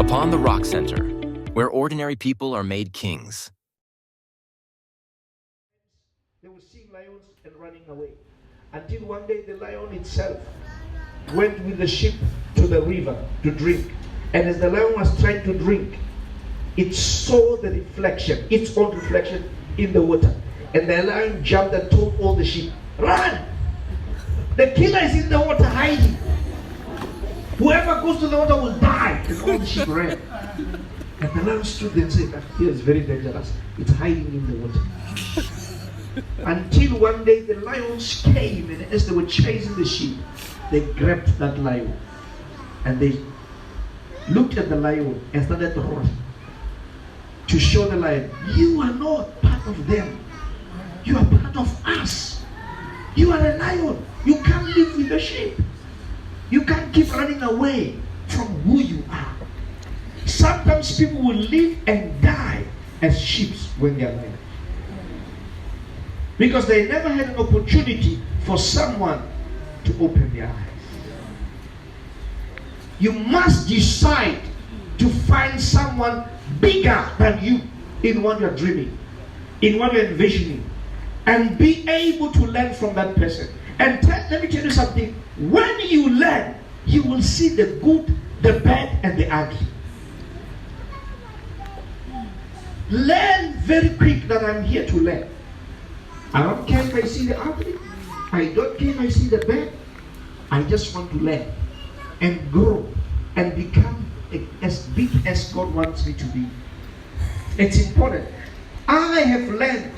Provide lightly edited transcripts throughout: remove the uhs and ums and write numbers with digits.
Upon the Rock Center, where ordinary people are made kings. They were seeing lions and running away. Until one day the lion itself went with the sheep to the river to drink. And as the lion was trying to drink, it saw the reflection, its own reflection in the water. And the lion jumped and told all the sheep, "Run! The killer is in the water hiding. Whoever goes to the water will die." And all the sheep ran. And the lion stood there and said, "Here is very dangerous. It's hiding in the water." Until one day the lions came, and as they were chasing the sheep, they grabbed that lion. And they looked at the lion and started roaring to show the lion, "You are not part of them. You are part of us. You are a lion. You can't live with the sheep. You can't keep running away from who you are." Sometimes people will live and die as sheep when they are alive, because they never had an opportunity for someone to open their eyes. You must decide to find someone bigger than you in what you're dreaming, in what you're envisioning, and be able to learn from that person. And let me tell you something. When you learn, you will see the good, the bad, and the ugly. Learn very quick that I'm here to learn. I don't care if I see the ugly. I don't care if I see the bad. I just want to learn and grow and become as big as God wants me to be. It's important. I have learned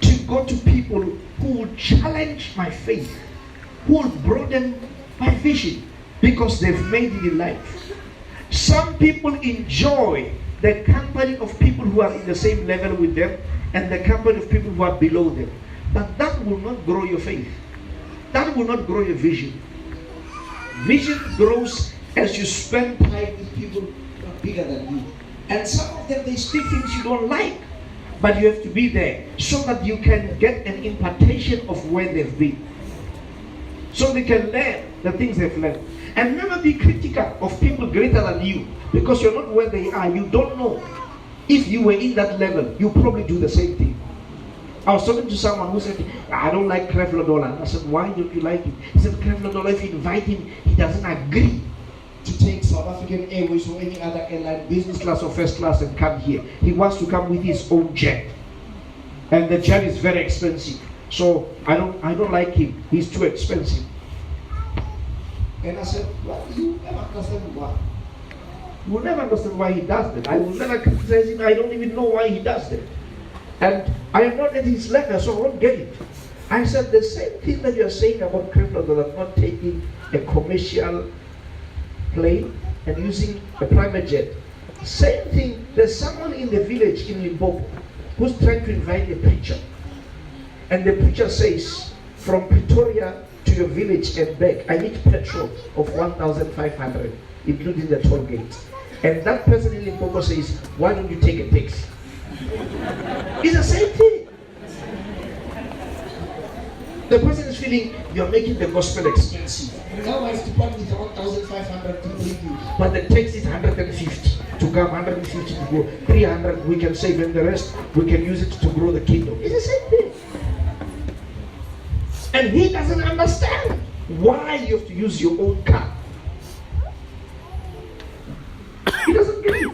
to go to people who will challenge my faith, who will broaden my vision, because they've made it in life. Some people enjoy the company of people who are in the same level with them and the company of people who are below them. But that will not grow your faith. That will not grow your vision. Vision grows as you spend time with people who are bigger than you. And some of them, they speak things you don't like, but you have to be there so that you can get an impartation of where they've been, so they can learn the things they've learned. And never be critical of people greater than you, because you're not where they are. You don't know. If you were in that level, you probably do the same thing. I was talking to someone who said, "I don't like Kreflodola." I said, "Why don't you like him?" He said, "Kreflodola, if you invite him, he doesn't agree to take South African Airways or any other airline, business class or first class, and come here. He wants to come with his own jet. And the jet is very expensive. So I don't like him. He's too expensive." And I said, "Well, you never understand why. You will never understand why he does that. I will never criticize him. I don't even know why he does that. And I am not at his level, so I won't get it." I said, the same thing that you're saying about Kreflodola not taking a commercial plane and using a private jet. Same thing, there's someone in the village in Limpopo who's trying to invite a preacher. And the preacher says, "From Pretoria to your village and back, I need petrol of 1,500, including the toll gate." And that person in Limpopo says, "Why don't you take a taxi?" It's the same thing. The person is feeling, "You're making the gospel expensive. Now I have to pay with 1,500 to bring you, but the tax is 150 to come, 150 to go, 300 we can save, and the rest we can use it to grow the kingdom." It's the same thing. And he doesn't understand why you have to use your own car. He doesn't get it.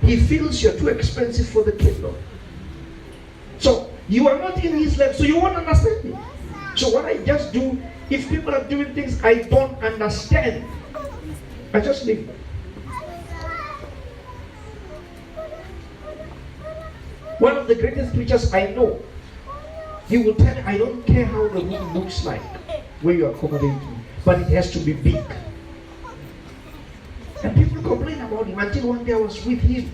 He feels you're too expensive for the kingdom. So you are not in his level, so you won't understand it. So what I just do, if people are doing things I don't understand, I just leave them. One of the greatest preachers I know, he will tell me, "I don't care how the room looks like where you accommodate me, but it has to be big." And people complain about him, until one day I was with him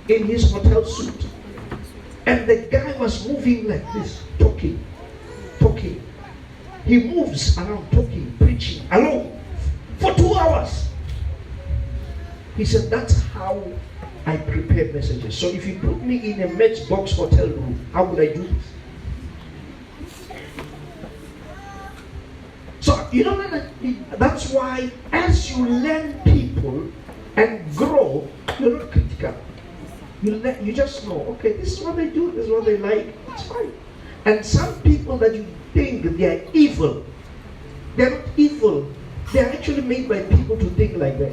in his hotel suite. And the guy was moving like this, talking. He moves around talking, preaching, alone, for 2 hours. He said, "That's how I prepare messages. So if you put me in a matchbox hotel room, how would I do this?" So you know, that's why as you learn people, and grow, you're not critical. You just know, okay, this is what they do, this is what they like, it's fine. And some people that you think they are evil, they're not evil. They're actually made by people to think like that.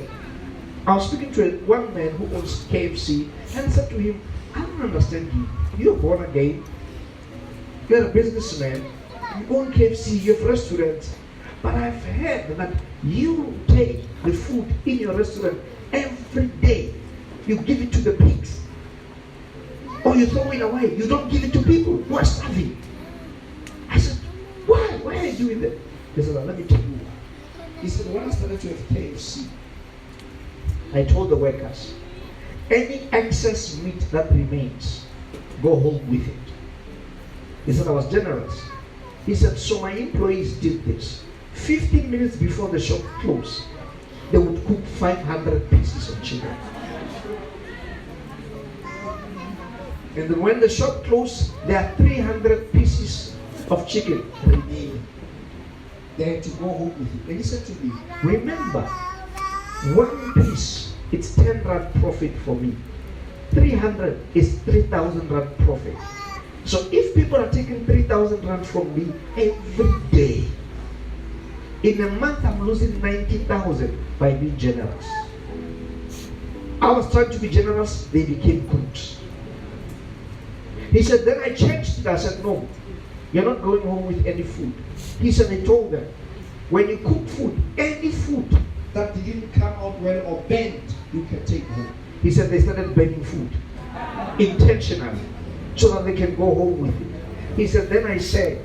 I was speaking to one man who owns KFC and said to him, I don't understand you. You're born again. You're a businessman. You own KFC, you have restaurants. But I've heard that you take the food in your restaurant every day. You give it to the pigs. Or you throw it away. You don't give it to people who are starving. I said, why? Why are you doing that? He said, let me tell you. He said, when I started to have KFC, I told the workers, any excess meat that remains, go home with it. He said, I was generous. He said, so my employees did this. 15 minutes before the shop closed, they would cook 500 pieces of chicken. And then when the shop closed, there are 300 pieces of chicken remaining. They had to go home with it. And he said to me, remember, one piece, it's 10 rand profit for me. 300 is 3,000 rand profit. So if people are taking 3,000 rand from me every day, in a month I'm losing 90,000 by being generous. I was trying to be generous, they became crooks. He said, then I changed it. I said, no, you're not going home with any food. He said, I told them, when you cook food, any food that didn't come out well or bent, you can take home. He said they started burning food intentionally so that they can go home with it. He said, then I said,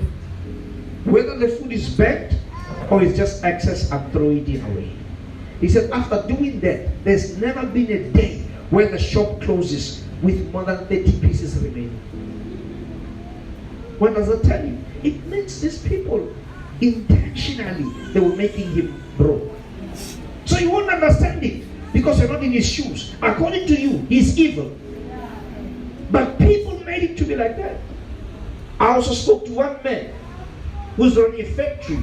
whether the food is bent or it's just excess, I'm throwing it away. He said, after doing that, there's never been a day where the shop closes with more than 30 pieces remaining. What does that tell you? It means these people intentionally, they were making him broke. So you won't understand it because you're not in his shoes. According to you, he's evil. But people made it to be like that. I also spoke to one man who's running a factory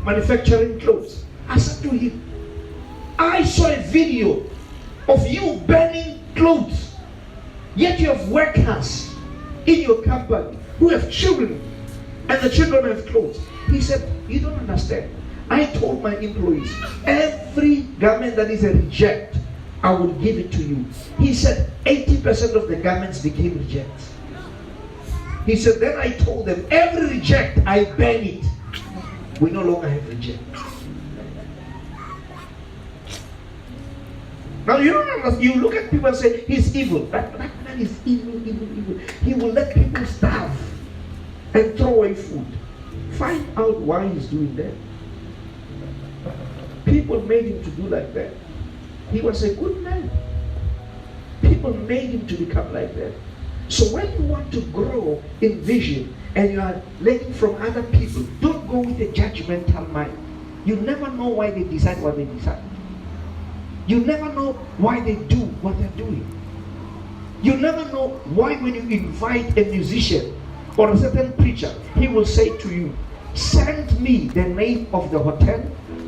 manufacturing clothes. I said to him, I saw a video of you burning clothes, yet you have workers in your company who have children, and the children have clothes. He said, you don't understand. I told my employees, every garment that is a reject, I will give it to you. He said, 80% of the garments became rejects. He said, then I told them, every reject, I burn it. We no longer have reject. Now you don't understand. You look at people and say, he's evil. That man is evil, evil, evil. He will let people starve and throw away food. Find out why he's doing that. People made him to do like that. He was a good man. People made him to become like that. So when you want to grow in vision and you are learning from other people, don't go with a judgmental mind. You never know why they decide what they decide. You never know why they do what they're doing. You never know why when you invite a musician or a certain preacher, he will say to you, send me the name of the hotel,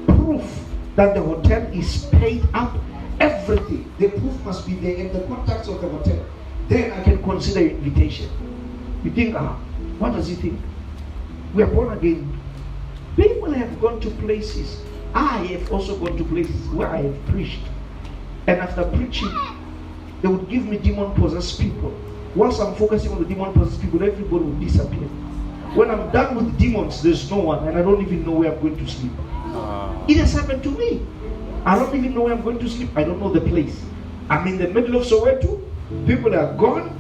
proof that the hotel is paid up, everything. The proof must be there in the contacts of the hotel. Then I can consider your invitation. You think, what does he think? We are born again. People have gone to places. I have also gone to places where I have preached. And after preaching, they would give me demon-possessed people. Once I'm focusing on the demon-possessed people, everybody will disappear. When I'm done with demons, there's no one, and I don't even know where I'm going to sleep. It has happened to me. I don't even know where I'm going to sleep. I don't know the place. I'm in the middle of Soweto. People are gone.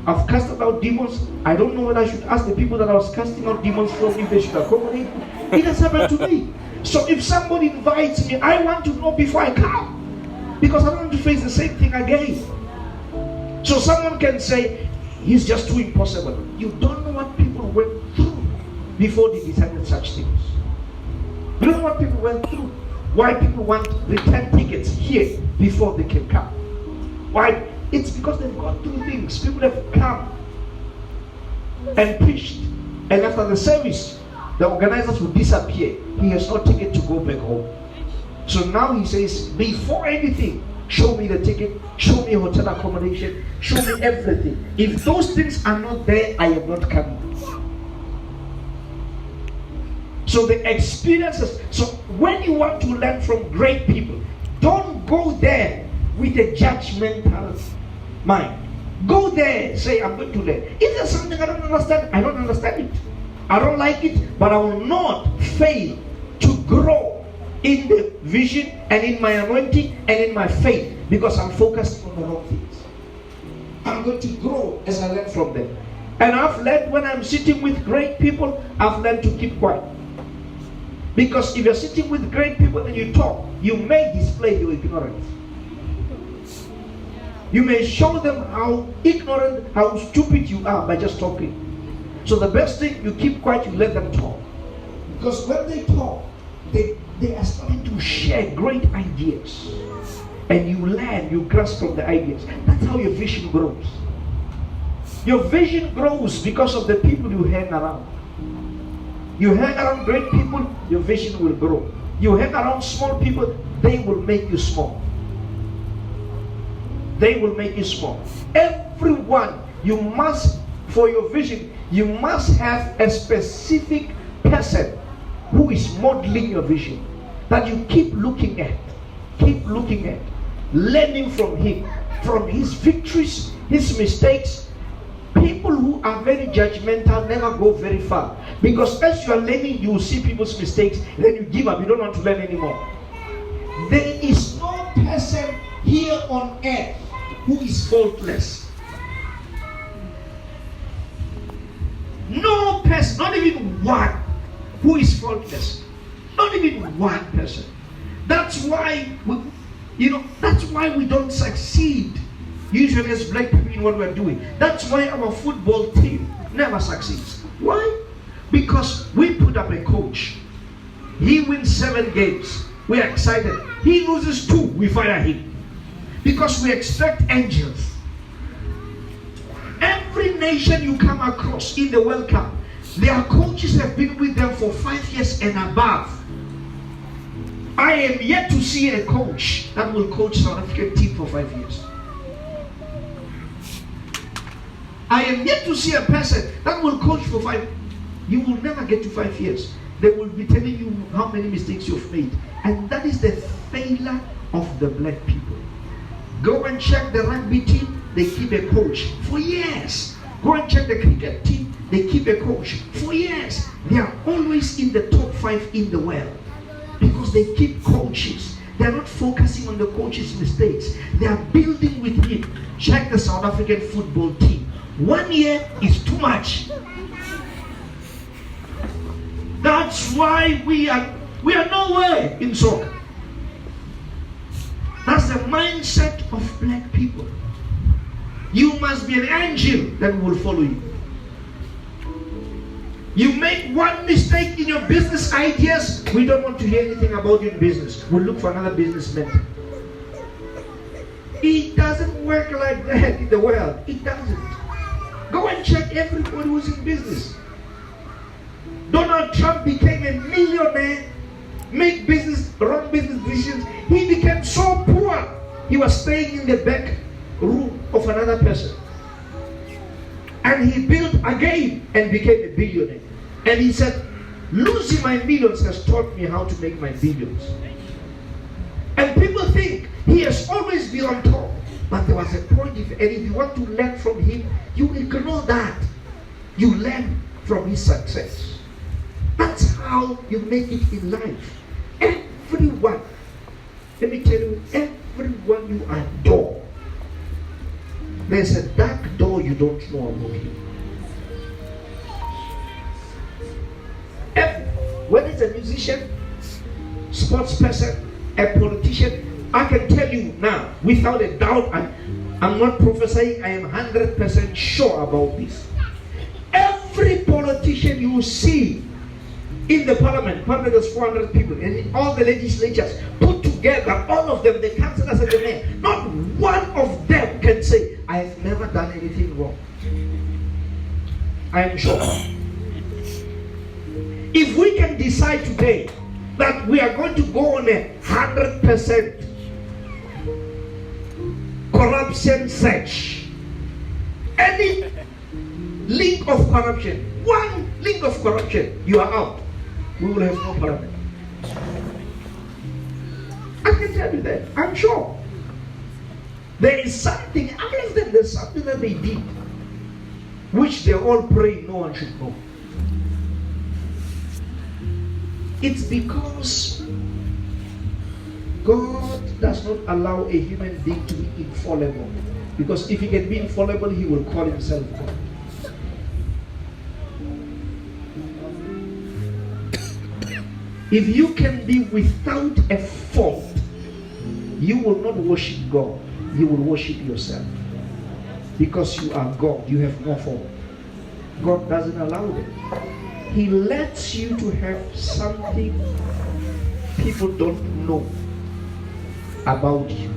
I've casted out demons. I don't know whether I should ask the people that I was casting out demons from if they should accommodate. It has happened to me. So if somebody invites me, I want to know before I come, because I don't want to face the same thing again. So someone can say, he's just too impossible. You don't know what people went through before they decided such things. You don't know what people went through. Why people want return tickets here before they can come. Why? It's because they've gone through things. People have come and preached, and after the service, the organizers will disappear. He has no ticket to go back home. So now he says, before anything, show me the ticket, show me hotel accommodation, show me everything. If those things are not there, I am not coming. So the experiences, so when you want to learn from great people, don't go there with a judgmental mind. Go there, say, I'm going to learn. If there's something I don't understand, I don't understand it. I don't like it, but I will not fail to grow in the vision and in my anointing and in my faith, because I'm focused on the wrong things. I'm going to grow as I learn from them. And I've learned when I'm sitting with great people, I've learned to keep quiet. Because if you're sitting with great people and you talk, you may display your ignorance. You may show them how ignorant, how stupid you are by just talking. So the best thing, you keep quiet, you let them talk. Because when they talk, they are starting to share great ideas. And you learn, you grasp from the ideas. That's how your vision grows. Your vision grows because of the people you hang around. You hang around great people, your vision will grow. You hang around small people, they will make you small. They will make you small. Everyone, you must, for your vision, you must have a specific person who is modeling your vision, that you keep looking at, learning from him, from his victories, his mistakes. People who are very judgmental never go very far, because as you are learning, you will see people's mistakes, then you give up, you don't want to learn anymore. There is no person here on earth who is faultless. No person, not even one, who is faultless. Not even one person. That's why that's why we don't succeed usually as black people in what we're doing. That's why our football team never succeeds. Why? Because we put up a coach. He wins 7 games. We are excited. He loses 2. We fire him. Because we expect angels. Every nation you come across in the World Cup, their coaches have been with them for 5 years and above. I am yet to see a coach that will coach South African team for 5 years. I am yet to see a person that will coach for 5 years. You will never get to 5 years. They will be telling you how many mistakes you've made. And that is the failure of the black people. Go and check the rugby team, they keep a coach for years. Go and check the cricket team, they keep a coach for years. They are always in the top 5 in the world because they keep coaches. They are not focusing on the coach's mistakes. They are building with him. Check the South African football team. 1 year is too much. That's why we are nowhere in soccer. That's the mindset of black people. You must be an angel that will follow you. You make one mistake in your business ideas, we don't want to hear anything about you in business. We'll look for another businessman. It doesn't work like that in the world. It doesn't. Go and check everybody who's in business. Donald Trump became a millionaire, make wrong business decisions. He became so poor, he was staying in the back room of another person. And he built again and became a billionaire. And he said, losing my millions has taught me how to make my billions. And people think he has always been on top. But there was a point, if you want to learn from him, you ignore that. You learn from his success. That's how you make it in life. Everyone, let me tell you, everyone you adore, there's a dark door you don't know about him. Whether it's a musician, sports person, a politician, I can tell you now, without a doubt, I'm not prophesying, I am 100% sure about this. Every politician you see in the parliament there's 400 people, and in all the legislatures put together, all of them, the councillors and the mayor, not one of them can say, I have never done anything wrong. I am sure. If we can decide today that we are going to go on 100% corruption search. Any link of corruption, one link of corruption, you are out. We will have no parliament. I can tell you that. I'm sure. There is something, all of them, there's something that they did, which they all pray no one should know. It's because God does not allow a human being to be infallible. Because if he can be infallible, he will call himself God. If you can be without a fault, you will not worship God. You will worship yourself. Because you are God. You have no fault. God doesn't allow it. He lets you to have something people don't know about you,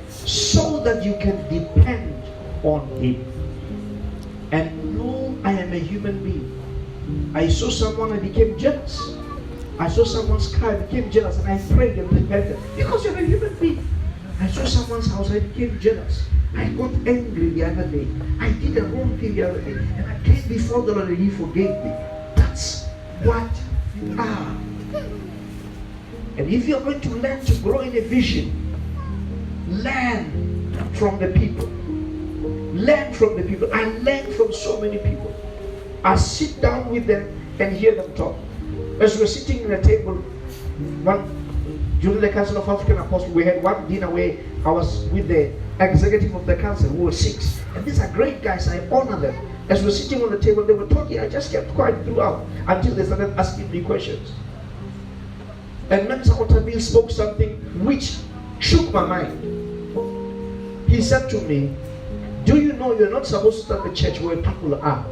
so that you can depend on Him and know I am a human being. I saw someone, I became jealous. I saw someone's car, I became jealous, and I prayed and repented because you're a human being. I saw someone's house, I became jealous. I got angry the other day. I did a wrong thing the other day, and I came before the Lord and He forgave me. That's what you are. And if you're going to learn to grow in a vision, learn from the people. Learn from the people. I learn from so many people. I sit down with them and hear them talk. As we're sitting in a table, during the Council of African Apostles, we had one dinner where I was with the executive of the council, who were 6. And these are great guys, I honor them. As we're sitting on the table, they were talking, I just kept quiet throughout until they started asking me questions. And Mensa Otabil spoke something which shook my mind. He said to me, do you know you're not supposed to start a church where people are?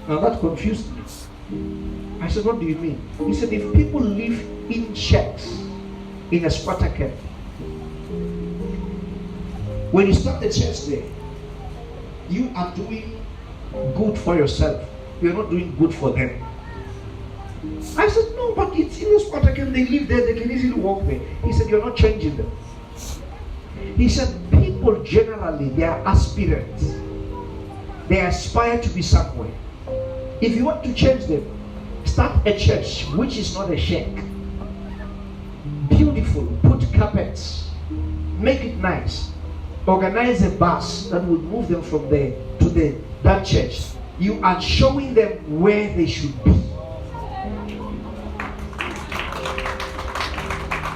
Now that confused me. I said, what do you mean? He said, if people live in shacks in a squatter camp, when you start the church there, you are doing good for yourself. You're not doing good for them. I said, no, but it's in the squatter camp, they live there, they can easily walk there. He said, you're not changing them. He said, people generally, they are aspirants. They aspire to be somewhere. If you want to change them, start a church which is not a shack. Beautiful, put carpets, make it nice. Organize a bus that will move them from there to that church. You are showing them where they should be.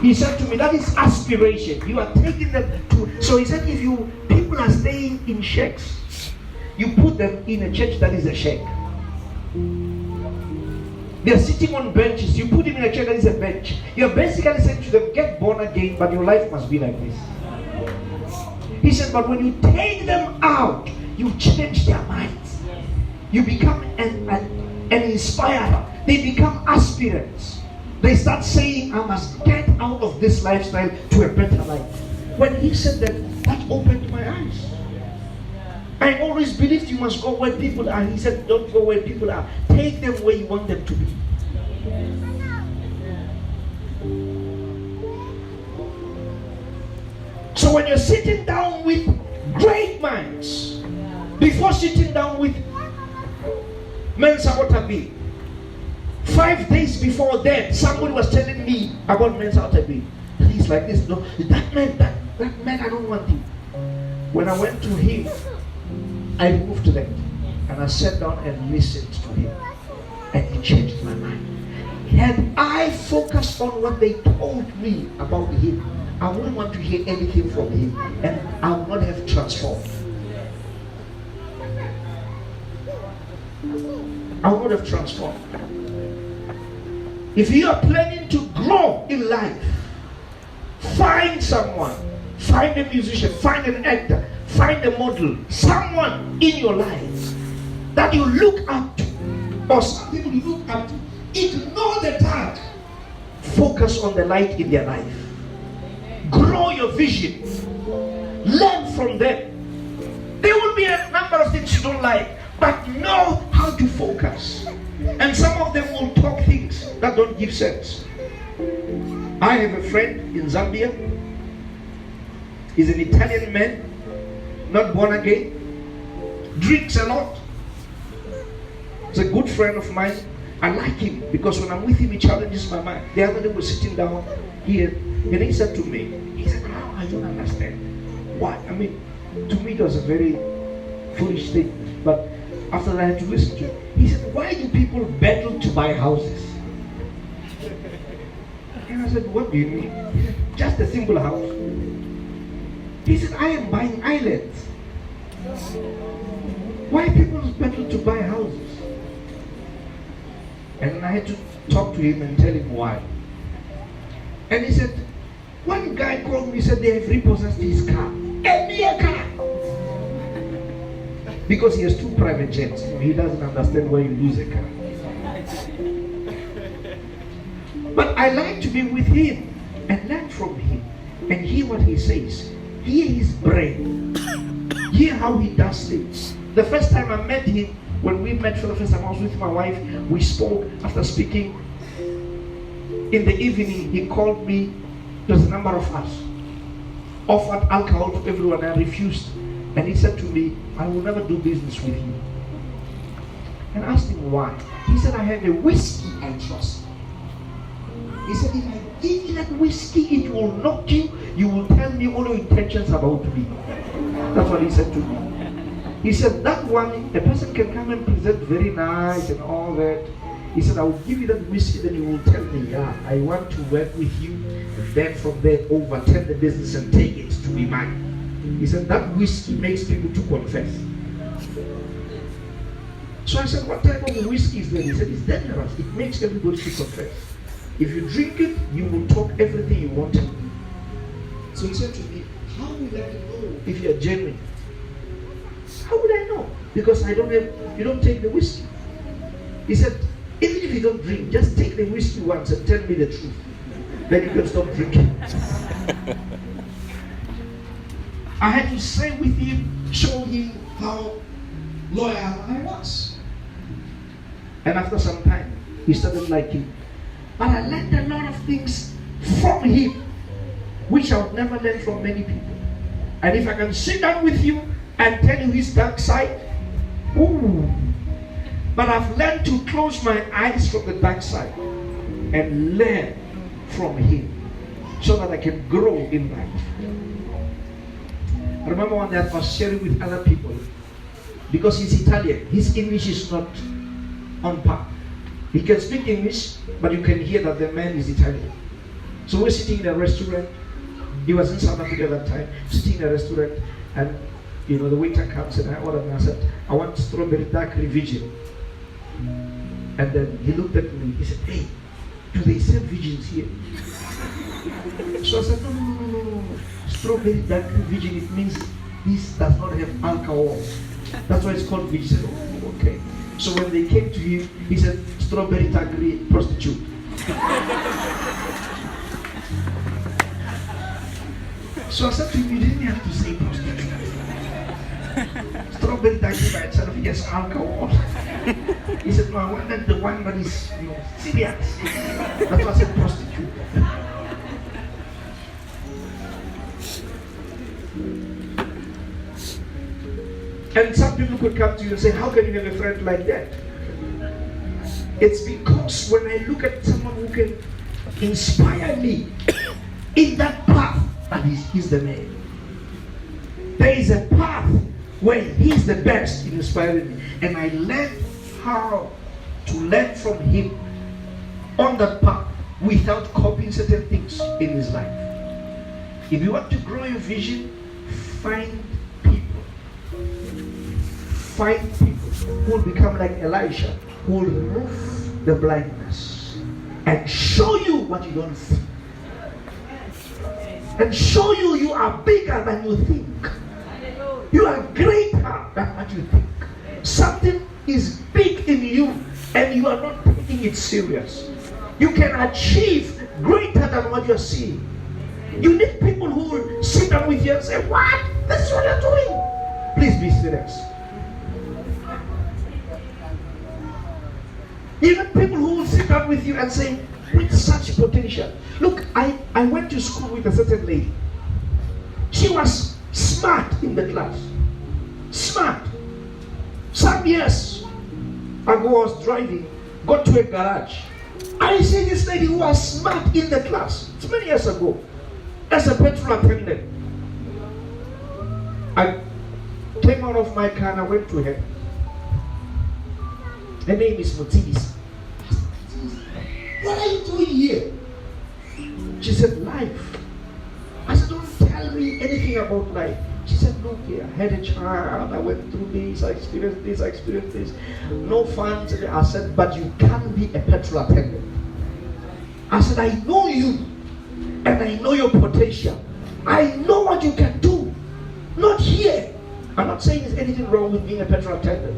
He said to me, that is aspiration. You are taking them to. So he said, if people are staying in shacks, you put them in a church that is a shack. They are sitting on benches. You put them in a church that is a bench. You're basically saying to them, get born again, but your life must be like this. He said, but when you take them out, you change their minds. You become an inspirer. They become aspirants. They start saying, I must get out of this lifestyle to a better life. When he said that, that opened my eyes. I always believed you must go where people are. He said, don't go where people are. Take them where you want them to be. So when you're sitting down with great minds, before sitting down with Mensa Otabil, 5 days before that, somebody was telling me about Mensa Otabil. And he's like this, no, that man, I don't want him. When I went to him, I moved to that and I sat down and listened to him, and he changed my mind. Had I focused on what they told me about him, I wouldn't want to hear anything from him, and I would not have transformed. I would not have transformed. If you are planning to grow in life, find someone, find a musician, find an actor, find a model, someone in your life that you look up to, or something you look up to. Ignore the dark. Focus on the light in their life. Grow your vision. Learn from them. There will be a number of things you don't like, but know how to focus. And some of them will talk things that don't give sense. I have a friend in Zambia. He's an Italian man, not born again, drinks a lot. He's a good friend of mine. I like him because when I'm with him, he challenges my mind. The other day, we're sitting down here, and he said to me, I don't understand. Why? I mean, to me, it was a very foolish thing. But after that, I had to listen to it. He said, why do people battle to buy houses? And I said, what do you mean? He said, just a simple house. He said, I am buying islands. Why people battle to buy houses? And I had to talk to him and tell him why. And he said, one guy called me, said they have repossessed his car. A mere car. Because he has 2 private jets. He doesn't understand why you lose a car. But I like to be with him and learn from him and hear what he says. Hear his brain. Hear how he does things. The first time I met him, when we met for the first time, I was with my wife. We spoke. After speaking, in the evening, he called me. There's a number of us. Offered alcohol to everyone. I refused. And he said to me, I will never do business with you. And I asked him why. He said, I have a whiskey I trust. He said, if I give you that whiskey, it will knock you. You will tell me all your intentions about me. That's what he said to me. He said, that one, a person can come and present very nice and all that. He said, I will give you that whiskey, then you will tell me, yeah, I want to work with you. And then from there, overturn the business and take it to be mine. He said, that whiskey makes people to confess. So I said, what type of whiskey is that? He said, it's dangerous. It makes everybody to confess. If you drink it, you will talk everything you want to. So he said to me, how will I know if you are genuine? How would I know? Because you don't take the whiskey. He said, even if you don't drink, just take the whiskey once and tell me the truth. Then you can stop drinking. I had to stay with him, show him how loyal I was. And after some time, he started liking. But I learned a lot of things from him, which I would never learn from many people. And if I can sit down with you and tell you his dark side, ooh. But I've learned to close my eyes from the dark side and learn from him so that I can grow in life. I remember one day I was sharing with other people, because he's Italian, his English is not on par. He can speak English, but you can hear that the man is Italian. So we're sitting in a restaurant. He was in South Africa at that time, sitting in a restaurant, and the waiter comes and I ordered, and I said, I want strawberry daiquiri virgin. And then he looked at me, he said, hey, do they serve virgins here? So I said, no. Strawberry daiquiri virgin, it means this does not have alcohol. That's why it's called virgin. He said, oh, okay. So when they came to him, he said, strawberry daiquiri prostitute. So I said to him, you didn't have to say prostitute. Strawberry daiquiri by itself, yes, alcohol. He said, no, I wanted the one that is serious. That's why I said prostitute. And some people could come to you and say, how can you have a friend like that? It's because when I look at someone who can inspire me in that path, that he's the man. There is a path where he's the best in inspiring me. And I learned how to learn from him on that path without copying certain things in his life. If you want to grow your vision, find people who will become like Elisha, who will remove the blindness and show you what you don't see. And show you you are bigger than you think. You are greater than what you think. Something is big in you and you are not taking it serious. You can achieve greater than what you're seeing. You need people who will sit down with you and say, what? This is what you're doing. Please be serious. You need people who will sit down with you and say, with such potential. Look, I went to school with a certain lady. She was smart in the class. Smart. Some years ago, I was driving, got to a garage. I see this lady who was smart in the class. It's many years ago. As a petrol attendant. I came out of my car and I went to her. Her name is Mutibis. What are you doing here? She said, life. I said, don't tell me anything about life. She said, look here, I had a child, I went through this, I experienced this. No funds. I said, but you can't be a petrol attendant. I said, I know you, and I know your potential. I know what you can do. Not here. I'm not saying there's anything wrong with being a petrol attendant.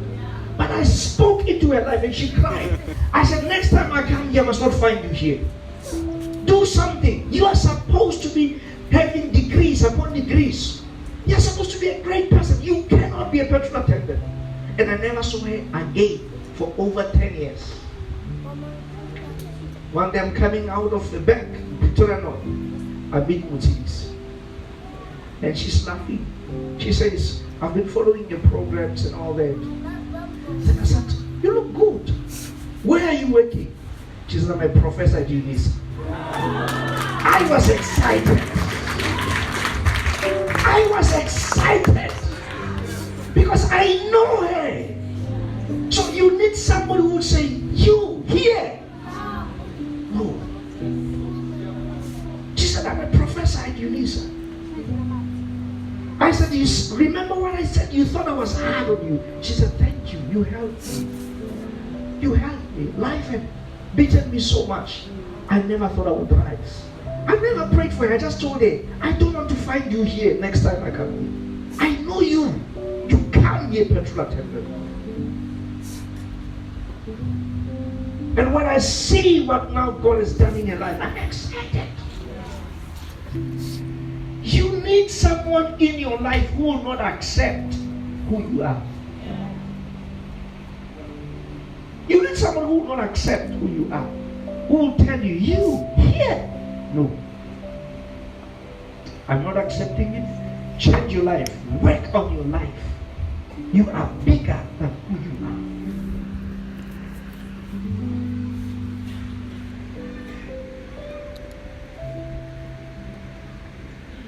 But I spoke into her life and she cried. I said, next time I come here, I must not find you here. Do something. You are supposed to be having degrees upon degrees. You're supposed to be a great person. You cannot be a petrol attendant. And I never saw her again for over 10 years. One day I'm coming out of the bank, Pretoria North. I meet Mutsis. And she's laughing. She says, I've been following your programs and all that. Then I said, you look good. Where are you working? She said, I'm a professor at UTRC. I was excited. I was excited. Because I know her. So you need somebody who will say, you here. No. She said, I'm a professor at UTRC. I said, you remember what I said? You thought I was hard on you. She said, thank you. You helped me. You helped me. Life had beaten me so much. I never thought I would rise. I never prayed for her. I just told her, I don't want to find you here next time I come here. I know you. You can't be a petrol attendant. And when I see what now God has done in your life, I'm excited. You need someone in your life who will not accept who you are. You need someone who will not accept who you are. Who will tell you, you here. No. I'm not accepting it. Change your life. Work on your life. You are bigger than who you are.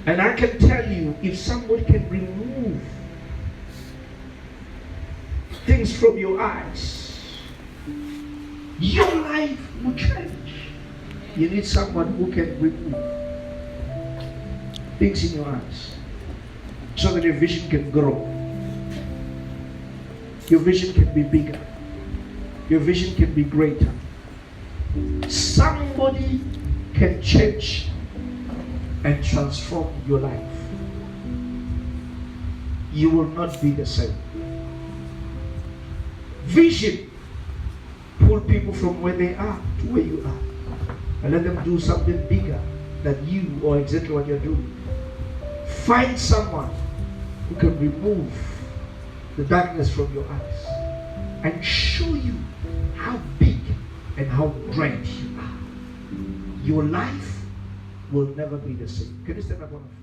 And I can tell you, if somebody can remove things from your eyes, your life will change. You need someone who can remove things in your eyes so that your vision can grow. Your vision can be bigger. Your vision can be greater. Somebody can change and transform your life. You will not be the same. Vision pull people from where they are to where you are and let them do something bigger than you or exactly what you're doing. Find someone who can remove the darkness from your eyes and show you how big and how great you are. Your life will never be the same. Can you stand up on your feet?